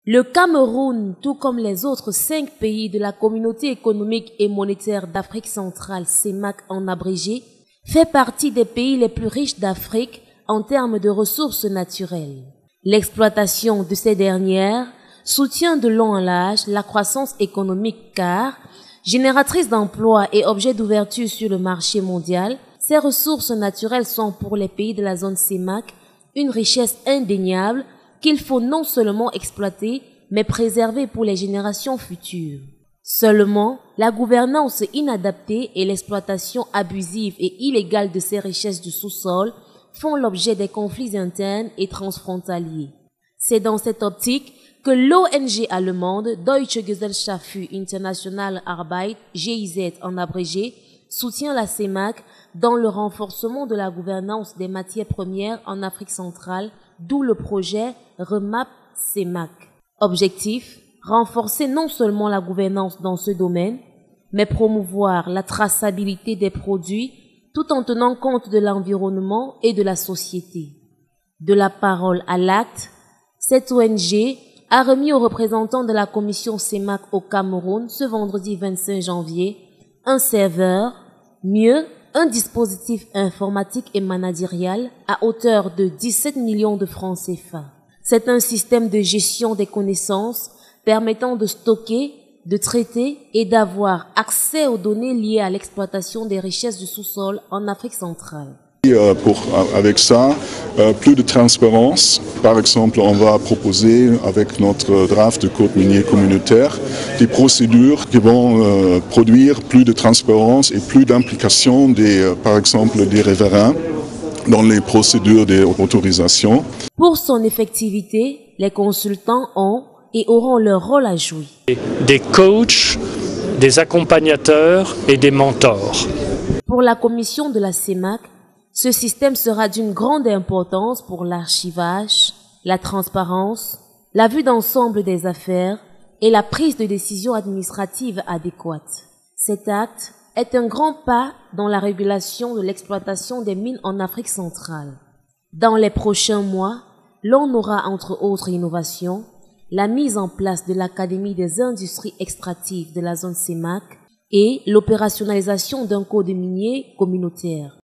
Le Cameroun, tout comme les autres 5 pays de la Communauté économique et monétaire d'Afrique centrale, CEMAC en abrégé, fait partie des pays les plus riches d'Afrique en termes de ressources naturelles. L'exploitation de ces dernières soutient de long en large la croissance économique car, génératrice d'emplois et objet d'ouverture sur le marché mondial, ces ressources naturelles sont pour les pays de la zone CEMAC une richesse indéniable qu'il faut non seulement exploiter, mais préserver pour les générations futures. Seulement, la gouvernance inadaptée et l'exploitation abusive et illégale de ces richesses du sous-sol font l'objet des conflits internes et transfrontaliers. C'est dans cette optique que l'ONG allemande Deutsche Gesellschaft für internationale Arbeit, GIZ en abrégé, soutient la CEMAC dans le renforcement de la gouvernance des matières premières en Afrique centrale, d'où le projet REMAP CEMAC. Objectif, renforcer non seulement la gouvernance dans ce domaine, mais promouvoir la traçabilité des produits tout en tenant compte de l'environnement et de la société. De la parole à l'acte, cette ONG a remis aux représentants de la commission CEMAC au Cameroun ce vendredi 25 janvier un serveur, mieux, un dispositif informatique et managérial à hauteur de 17 millions de francs CFA. C'est un système de gestion des connaissances permettant de stocker, de traiter et d'avoir accès aux données liées à l'exploitation des richesses du sous-sol en Afrique centrale. Avec ça, plus de transparence. Par exemple, on va proposer avec notre draft de code minier communautaire des procédures qui vont produire plus de transparence et plus d'implication par exemple, des riverains dans les procédures d'autorisation. Pour son effectivité, les consultants ont et auront leur rôle à jouer. Des coachs, des accompagnateurs et des mentors. Pour la commission de la CEMAC, ce système sera d'une grande importance pour l'archivage, la transparence, la vue d'ensemble des affaires et la prise de décision administrative adéquate. Cet acte est un grand pas dans la régulation de l'exploitation des mines en Afrique centrale. Dans les prochains mois, l'on aura entre autres innovations, la mise en place de l'Académie des industries extractives de la zone CEMAC et l'opérationnalisation d'un code minier communautaire.